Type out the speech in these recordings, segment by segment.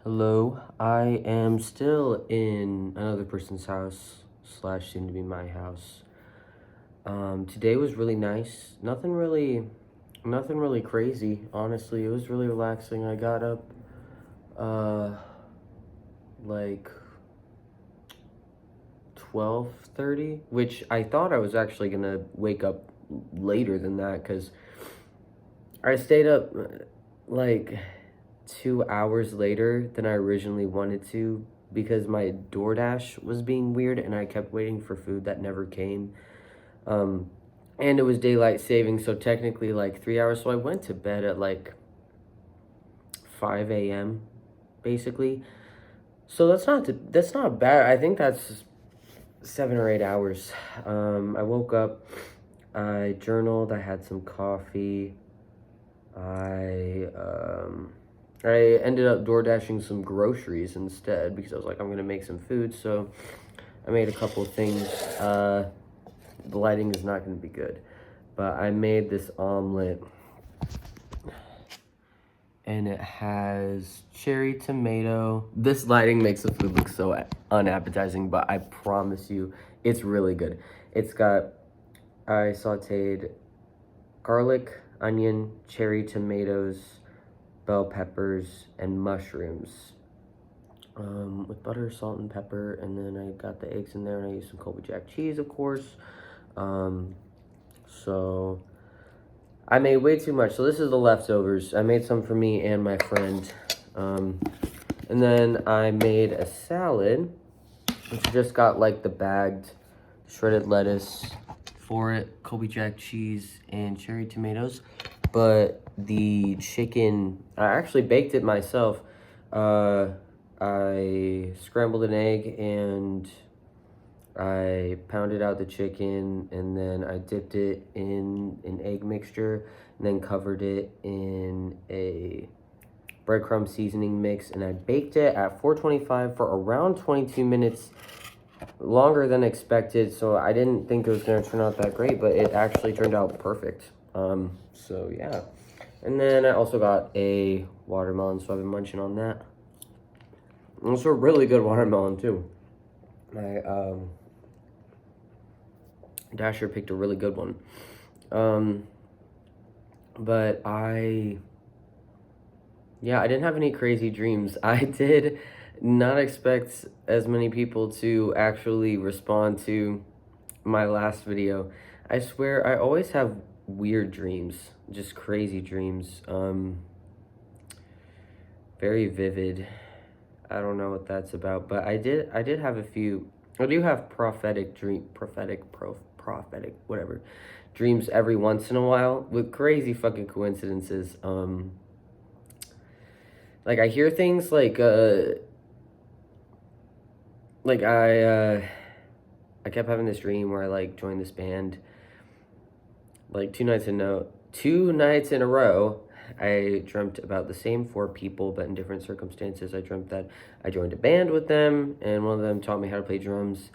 Hello, I am still in another person's house slash soon to be my house. Today was really nice. Nothing really crazy. Honestly, it was really relaxing. I got up, uh, like 12:30, which I thought I was actually gonna wake up later than that because I stayed up like 2 hours later than I originally wanted to because my DoorDash was being weird and I kept waiting for food that never came. Um, and it was daylight saving, so technically like 3 hours. So I went to bed at like 5 a.m. basically. So that's not bad. I think that's 7 or 8 hours. I woke up, I journaled, I had some coffee. I um I ended up door dashing some groceries instead because I was like, I'm gonna make some food. So I made a couple of things. The lighting is not gonna be good, but I made this omelet and it has cherry tomato. This lighting makes the food look so unappetizing, but I promise you, it's really good. I sauteed garlic, onion, cherry tomatoes, bell peppers, and mushrooms with butter, salt, and pepper. And then I got the eggs in there, and I used some Colby Jack cheese, of course. So I made way too much. So this is the leftovers. I made some for me and my friend. And then I made a salad, which just got like the bagged shredded lettuce for it, Colby Jack cheese, and cherry tomatoes. But the chicken, I actually baked it myself. I scrambled an egg and I pounded out the chicken, and then I dipped it in an egg mixture and then covered it in a breadcrumb seasoning mix, and I baked it at 425 for around 22 minutes, longer than expected. So I didn't think it was going to turn out that great, but it actually turned out perfect. So yeah. And then I also got a watermelon, so I've been munching on that. It's a really good watermelon too. My Dasher picked a really good one. But I didn't have any crazy dreams. I did not expect as many people to actually respond to my last video. I swear I always have weird dreams, just crazy dreams. Very vivid. I don't know what that's about, but I did have a few. I do have prophetic, whatever, dreams every once in a while with crazy fucking coincidences. Like I hear things like I kept having this dream where I like joined this band like 2 nights in a row. I dreamt about the same four people, but in different circumstances. I dreamt that I joined a band with them, and one of them taught me how to play drums.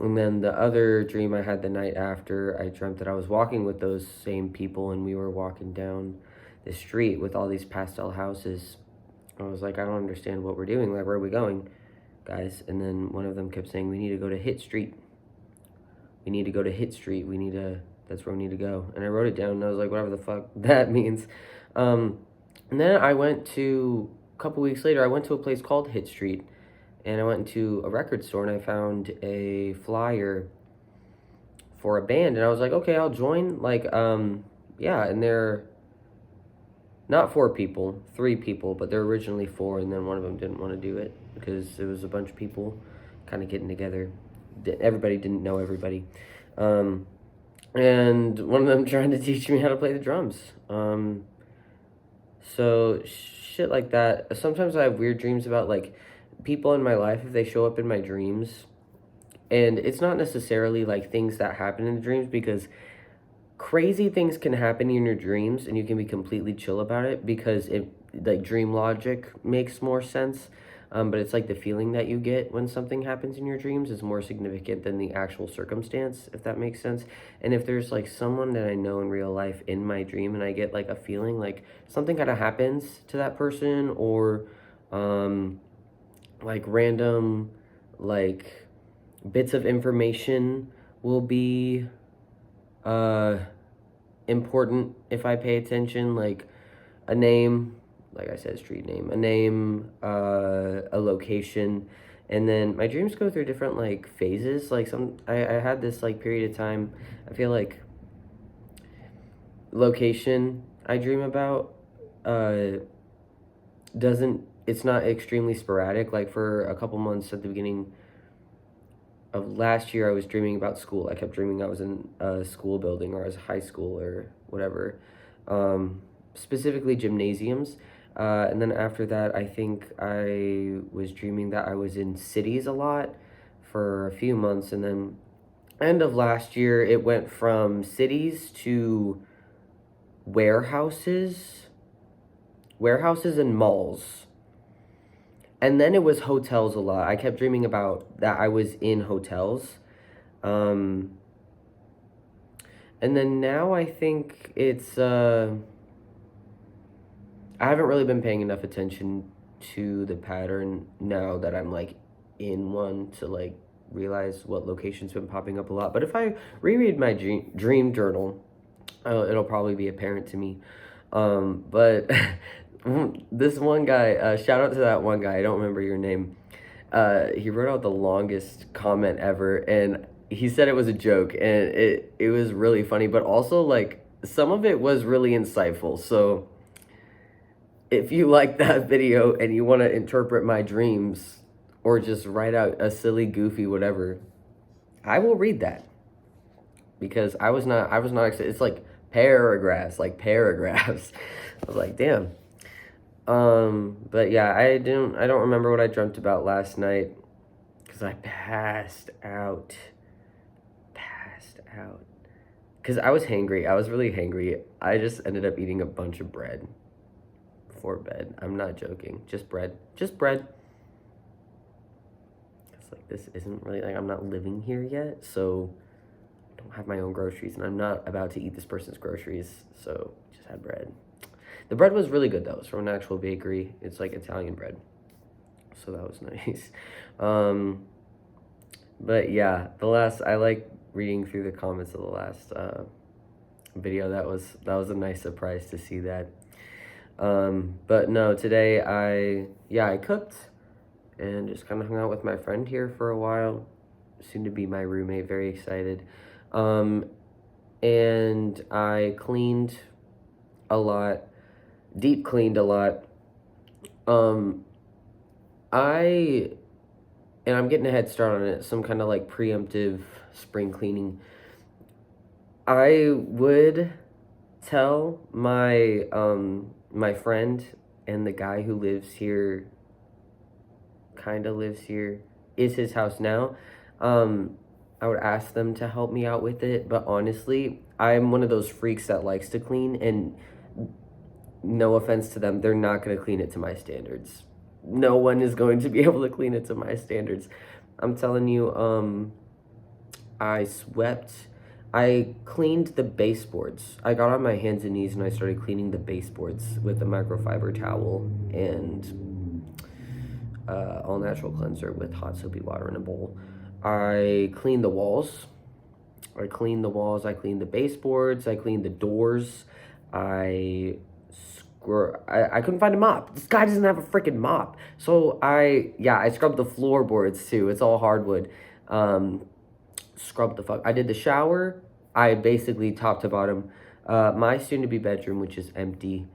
And then the other dream I had the night after, I dreamt that I was walking with those same people, and we were walking down the street with all these pastel houses. I was like, I don't understand what we're doing. Like, where are we going, guys? And then one of them kept saying, we need to go to Hit Street. We need to go to Hit Street. That's where we need to go. And I wrote it down, and I was like, whatever the fuck that means. And then a couple weeks later, I went to a place called Hit Street, and I went into a record store, and I found a flyer for a band, and I was like, okay, I'll join. Yeah, and they're not 4 people, 3 people, but they're originally 4, and then one of them didn't want to do it because it was a bunch of people kind of getting together. Everybody didn't know everybody. And one of them trying to teach me how to play the drums. So shit like that. Sometimes I have weird dreams about like people in my life if they show up in my dreams. And it's not necessarily like things that happen in the dreams, because crazy things can happen in your dreams and you can be completely chill about it because it like dream logic makes more sense. But it's like the feeling that you get when something happens in your dreams is more significant than the actual circumstance, if that makes sense. And if there's like someone that I know in real life in my dream and I get like a feeling like something kind of happens to that person, or like random like bits of information will be uh important if I pay attention, like a name, like I said, street name, a name, a location. And then my dreams go through different like phases. Like I had this like period of time, I feel like location I dream about uh doesn't, it's not extremely sporadic. Like for a couple months at the beginning of last year, I was dreaming about school. I kept dreaming I was in a school building or I was high school or whatever, specifically gymnasiums. And then after that, I think I was dreaming that I was in cities a lot for a few months. And then end of last year, it went from cities to warehouses, warehouses and malls. And then it was hotels a lot. I kept dreaming about that I was in hotels. Um, and then now I think it's, I haven't really been paying enough attention to the pattern now that I'm like in one to like realize what location's been popping up a lot. But if I reread my dream journal, it'll probably be apparent to me. But this one guy, shout out to that one guy, I don't remember your name. He wrote out the longest comment ever, and he said it was a joke, and it was really funny, but also like some of it was really insightful. So if you like that video and you want to interpret my dreams or just write out a silly, goofy, whatever, I will read that, because I was not excited. It's like paragraphs, like paragraphs. I was like, damn. But yeah, I don't remember what I dreamt about last night because I passed out. Because I was hangry. I was really hangry. I just ended up eating a bunch of bread before bed. I'm not joking. Just bread. Just bread. It's like, this isn't really, like, I'm not living here yet, so I don't have my own groceries, and I'm not about to eat this person's groceries, so just had bread. The bread was really good, though. It's from an actual bakery. It's like Italian bread, so that was nice. But yeah, I like reading through the comments of the last video. That was a nice surprise to see that. But no, today I cooked and just kind of hung out with my friend here for a while, soon to be my roommate. Very excited. And I cleaned a lot, deep cleaned a lot. I'm getting a head start on it, some kind of like preemptive spring cleaning. I would tell my my friend and the guy who lives here, is his house now. I would ask them to help me out with it, but honestly, I'm one of those freaks that likes to clean, and no offense to them, they're not going to clean it to my standards. No one is going to be able to clean it to my standards. I'm telling you, I cleaned the baseboards. I got on my hands and knees and I started cleaning the baseboards with a microfiber towel and all natural cleanser with hot soapy water in a bowl. I cleaned the walls. I cleaned the baseboards, I cleaned the doors. I couldn't find a mop. This guy doesn't have a freaking mop. So I scrubbed the floorboards too. It's all hardwood. Scrubbed the fuck. I did the shower. I basically top to bottom. My soon to be bedroom, which is empty.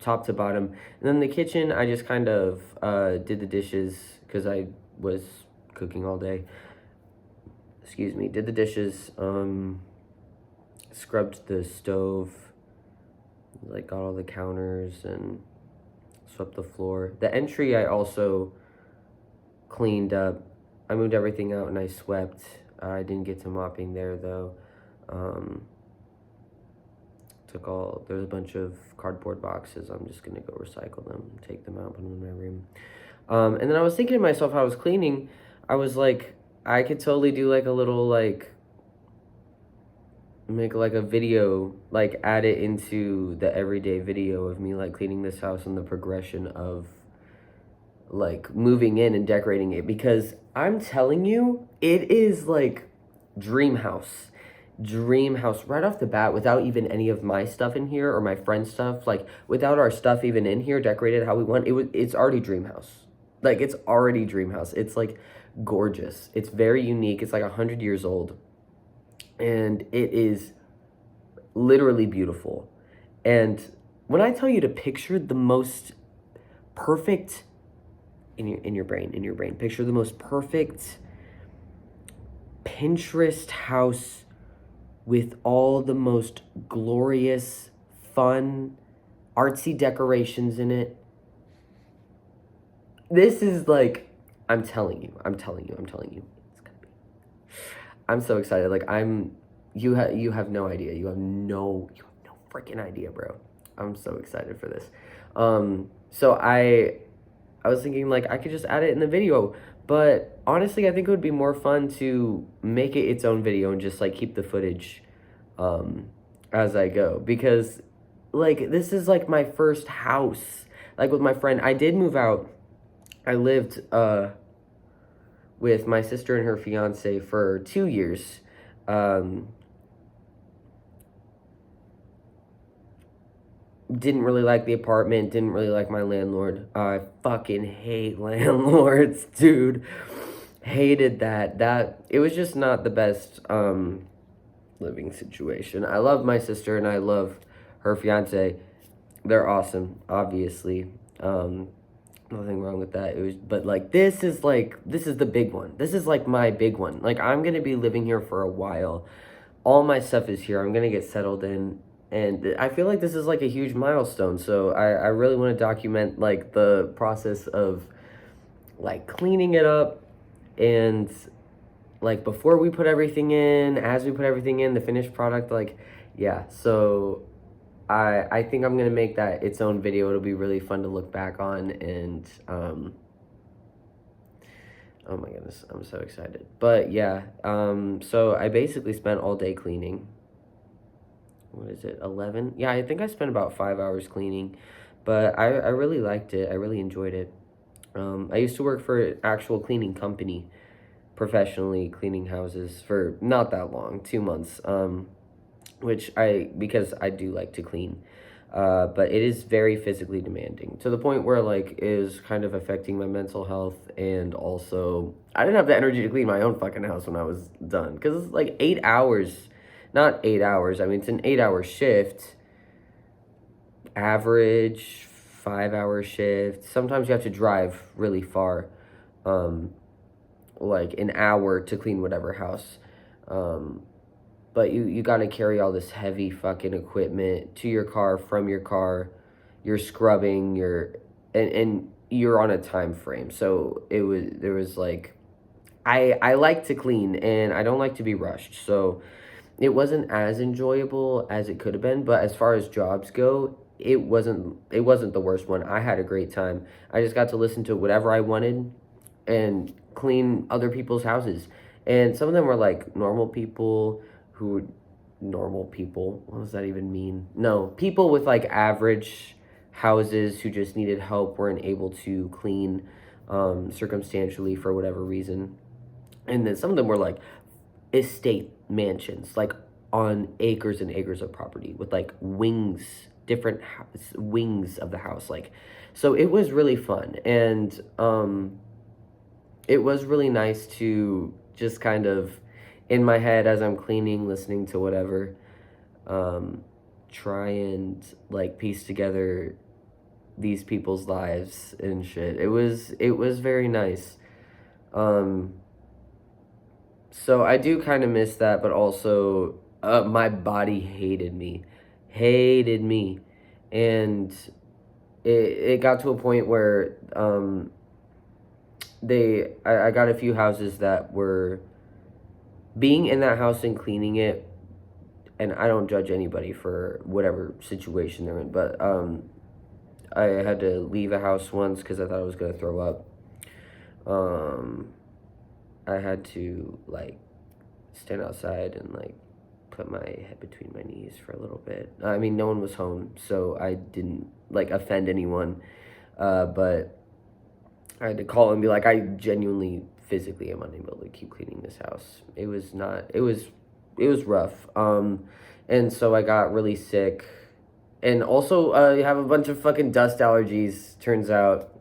Top to bottom. And then the kitchen, I just kind of did the dishes because I was cooking all day. Excuse me. Did the dishes. Scrubbed the stove, like got all the counters and swept the floor. The entry I also cleaned up. I moved everything out and I swept. I didn't get to mopping there though. There's a bunch of cardboard boxes. I'm just gonna go recycle them, take them out, put them in my room. And then I was thinking to myself, how I was cleaning, I was like, I could totally do like a little like make like a video, like add it into the everyday video of me like cleaning this house and the progression of like moving in and decorating it, because I'm telling you, it is like dream house. Dream house right off the bat, without even any of my stuff in here or my friend's stuff, like without our stuff even in here decorated how we want. It's already dream house. Like it's already dream house. It's like gorgeous. It's very unique. It's like 100 years old. And it is literally beautiful. And when I tell you to picture the most perfect in your brain, picture the most perfect Pinterest house with all the most glorious, fun, artsy decorations in it. This is like, I'm telling you. It's gonna be. I'm so excited. Like you have no idea. You have no freaking idea, bro. I'm so excited for this. So I was thinking like I could just add it in the video, but honestly, I think it would be more fun to make it its own video and just like keep the footage as I go, because like this is like my first house. Like with my friend, I did move out. I lived with my sister and her fiance for 2 years. Didn't really like the apartment, didn't really like my landlord. I fucking hate landlords, dude. Hated that. It was just not the best living situation. I love my sister and I love her fiance. They're awesome, obviously. Nothing wrong with that. It was, but like this is the big one. This is like my big one. Like I'm gonna be living here for a while. All my stuff is here. I'm gonna get settled in, and I feel like this is like a huge milestone. So I really want to document like the process of like cleaning it up, and like before we put everything in, as we put everything in, the finished product, like yeah. So I think I'm gonna make that its own video. It'll be really fun to look back on, and oh my goodness, I'm so excited. But yeah, so I basically spent all day cleaning. What is it, 11? Yeah, I think I spent about 5 hours cleaning, but I really liked it. I really enjoyed it. I used to work for an actual cleaning company, professionally cleaning houses for not that long, 2 months, because I do like to clean. But it is very physically demanding, to the point where like it is kind of affecting my mental health, and also I didn't have the energy to clean my own fucking house when I was done, because it's like 8 hours, not 8 hours. I mean, it's an 8 hour shift, average 5 hour shift. Sometimes you have to drive really far, like an hour to clean whatever house. But you got to carry all this heavy fucking equipment to your car, from your car. You're scrubbing, and you're on a time frame. So there was like, I like to clean and I don't like to be rushed. So it wasn't as enjoyable as it could have been, but as far as jobs go, it wasn't the worst one. I had a great time. I just got to listen to whatever I wanted and clean other people's houses. And some of them were like normal people. What does that even mean? No, people with like average houses who just needed help, weren't able to clean circumstantially for whatever reason. And then some of them were like estate mansions, like on acres and acres of property with like wings, different wings of the house. Like, so it was really fun. And it was really nice to just kind of, in my head as I'm cleaning, listening to whatever, try and like piece together these people's lives and shit. It was very nice. So I do kind of miss that, but also my body hated me, and it got to a point where I got a few houses that were being in that house and cleaning it, and I don't judge anybody for whatever situation they're in, but I had to leave a house once because I thought I was gonna throw up. I had to like stand outside and like put my head between my knees for a little bit. I mean, no one was home, so I didn't like offend anyone. But I had to call and be like, I genuinely, physically am unable to keep cleaning this house. It was not. It was rough. And so I got really sick, and also I have a bunch of fucking dust allergies. Turns out.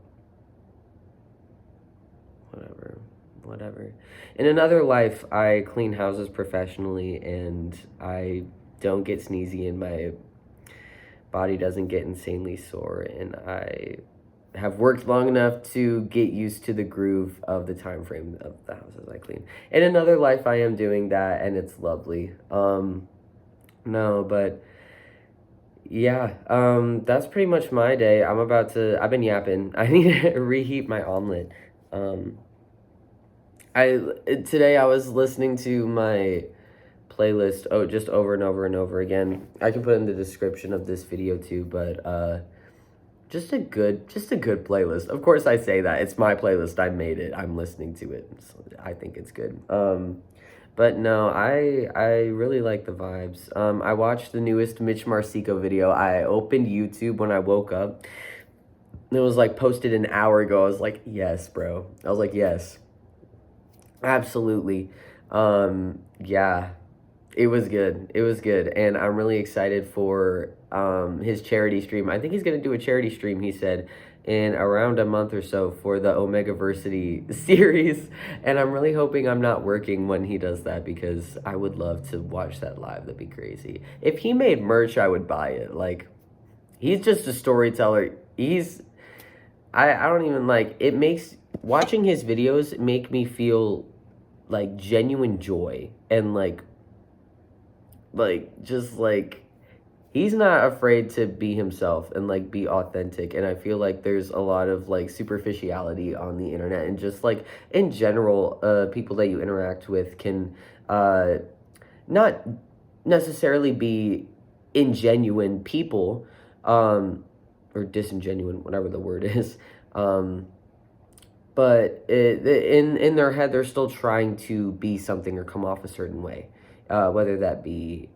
Whatever. In another life, I clean houses professionally, and I don't get sneezy, and my body doesn't get insanely sore, and I have worked long enough to get used to the groove of the time frame of the houses I clean. In another life, I am doing that, and it's lovely. No, but yeah, that's pretty much my day. I've been yapping. I need to reheat my omelet. Um, Today I was listening to my playlist just over and over and over again. I can put it in the description of this video too, but just a good playlist. Of course I say that. It's my playlist. I made it. I'm listening to it. So I think it's good. But no, I really like the vibes. I watched the newest Mitch Marcico video. I opened YouTube when I woke up. It was like posted an hour ago. I was like, yes, bro. I was like, yes. Absolutely. Yeah, it was good. It was good. And I'm really excited for his charity stream. I think he's going to do a charity stream, he said, in around a month or so for the Omegaversity series. And I'm really hoping I'm not working when he does that, because I would love to watch that live. That'd be crazy. If he made merch, I would buy it. Like, he's just a storyteller. I don't even like, it makes, watching his videos make me feel like genuine joy, and just like he's not afraid to be himself and like be authentic. And I feel like there's a lot of like superficiality on the internet, and just like in general, people that you interact with can not necessarily be ingenuine people, or disingenuine, whatever the word is. But in their head, they're still trying to be something or come off a certain way, whether that be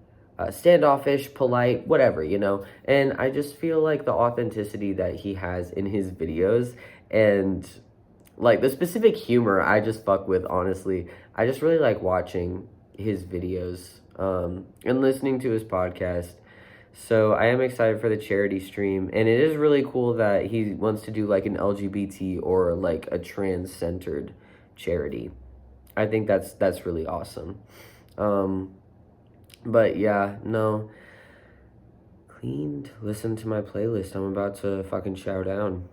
standoffish, polite, whatever, you know. And I just feel like the authenticity that he has in his videos, and like the specific humor, I just fuck with, honestly. I just really like watching his videos and listening to his podcast. So I am excited for the charity stream, and it is really cool that he wants to do like an LGBT or like a trans-centered charity. I think that's really awesome. But yeah, no. Cleaned, listen to my playlist. I'm about to fucking chow down.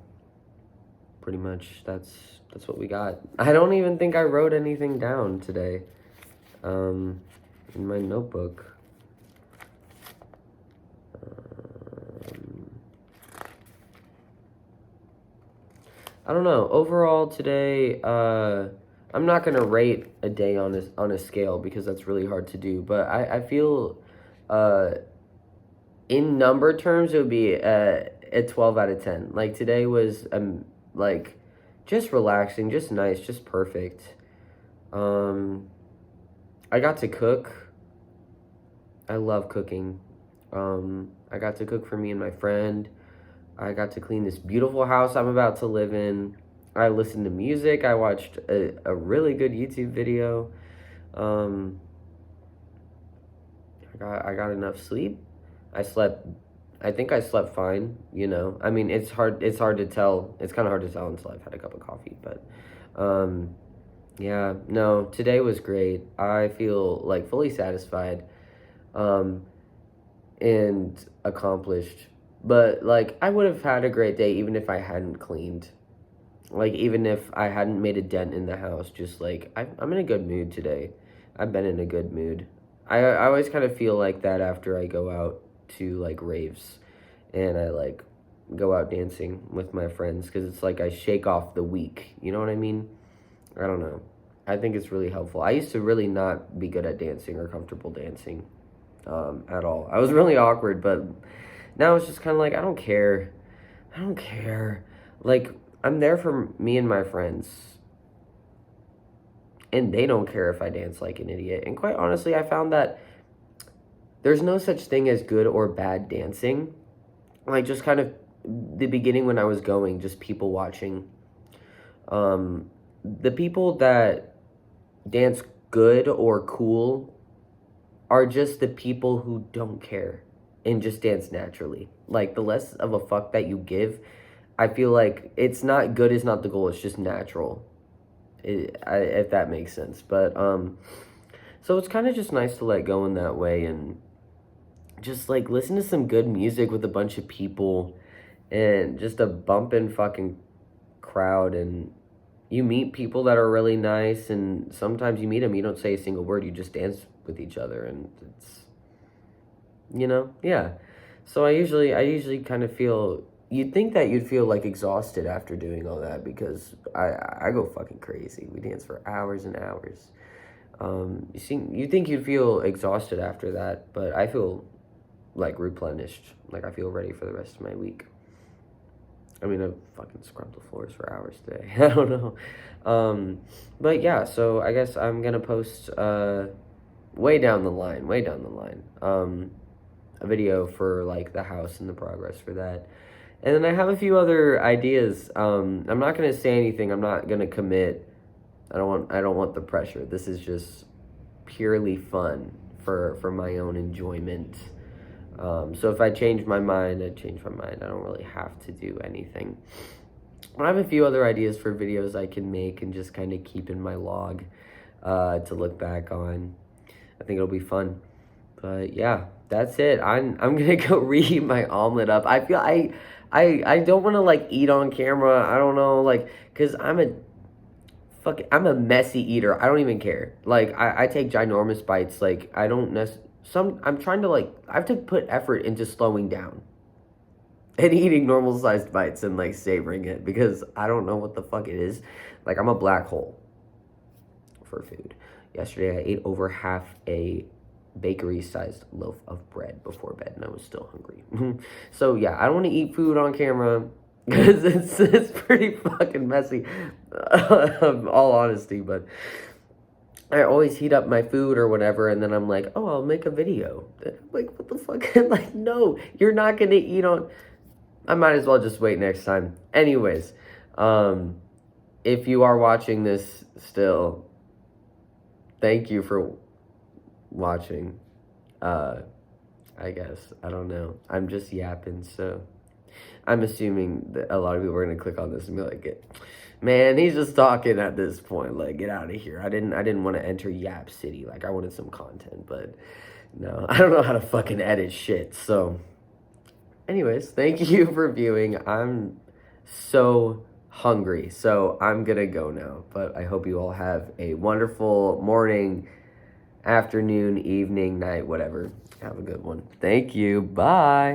Pretty much that's what we got. I don't even think I wrote anything down today. In my notebook. I don't know. Overall today, I'm not gonna rate a day on a scale, because that's really hard to do. But I feel, in number terms, it would be a 12 out of 10. Like today was like just relaxing, just nice, just perfect. I got to cook. I love cooking. I got to cook for me and my friend. I got to clean this beautiful house I'm about to live in. I listened to music. I watched a really good YouTube video. I got enough sleep. I think I slept fine, you know. I mean, it's hard to tell. It's kind of hard to tell until I've had a cup of coffee, but yeah, no, today was great. I feel like fully satisfied and accomplished. But like, I would have had a great day even if I hadn't cleaned. Like, even if I hadn't made a dent in the house. Just like, I'm in a good mood today. I've been in a good mood. I always kind of feel like that after I go out to like raves, and I like go out dancing with my friends, because it's like I shake off the week. You know what I mean? I don't know. I think it's really helpful. I used to really not be good at dancing or comfortable dancing at all. I was really awkward, but now it's just kind of like, I don't care. I don't care. Like, I'm there for me and my friends, and they don't care if I dance like an idiot. And quite honestly, I found that there's no such thing as good or bad dancing. Like, just kind of the beginning when I was going, just people watching. The people that dance good or cool are just the people who don't care and just dance naturally. Like, the less of a fuck that you give, I feel like it's not good is not the goal. It's just natural, if that makes sense. But so it's kind of just nice to let go in that way and just like listen to some good music with a bunch of people and just a bumping fucking crowd, and you meet people that are really nice, and sometimes you meet them, you don't say a single word, you just dance with each other, and it's, yeah. So I usually kind of feel, you'd think that you'd feel like exhausted after doing all that, because I go fucking crazy. We dance for hours and hours. You think you'd feel exhausted after that, but I feel like replenished. Like, I feel ready for the rest of my week. I mean, I've fucking scrubbed the floors for hours today. I don't know. But yeah, so I guess I'm gonna post way down the line, a video for like the house and the progress for that. And then I have a few other ideas. I'm not gonna say anything. I'm not gonna commit. I don't want the pressure. This is just purely fun for my own enjoyment. So if I change my mind, I change my mind. I don't really have to do anything. I have a few other ideas for videos I can make and just kind of keep in my log to look back on. I think it'll be fun. But yeah, that's it. I'm gonna go reheat my omelet up. I feel I don't want to like eat on camera. I don't know, like, cause I'm a messy eater. I don't even care. Like, I take ginormous bites. Like, I don't I'm trying to, like, I have to put effort into slowing down and eating normal sized bites and like savoring it, because I don't know what the fuck it is. Like, I'm a black hole for food. Yesterday I ate over half a bakery sized loaf of bread before bed, and I was still hungry. So yeah, I don't want to eat food on camera because it's pretty fucking messy, all honesty. But I always heat up my food or whatever, and then I'm like, oh, I'll make a video. Like, what the fuck? Like, no, you're not gonna eat on. I might as well just wait next time. Anyways, if you are watching this still, thank you for watching. I guess, I don't know. I'm just yapping, so I'm assuming that a lot of people are gonna click on this and be like, man, he's just talking at this point. Like, get out of here. I didn't want to enter Yap City. Like, I wanted some content, but no, I don't know how to fucking edit shit. So, anyways, thank you for viewing. I'm so hungry, so I'm gonna go now. But I hope you all have a wonderful morning, afternoon, evening, night, whatever. Have a good one. Thank you. Bye.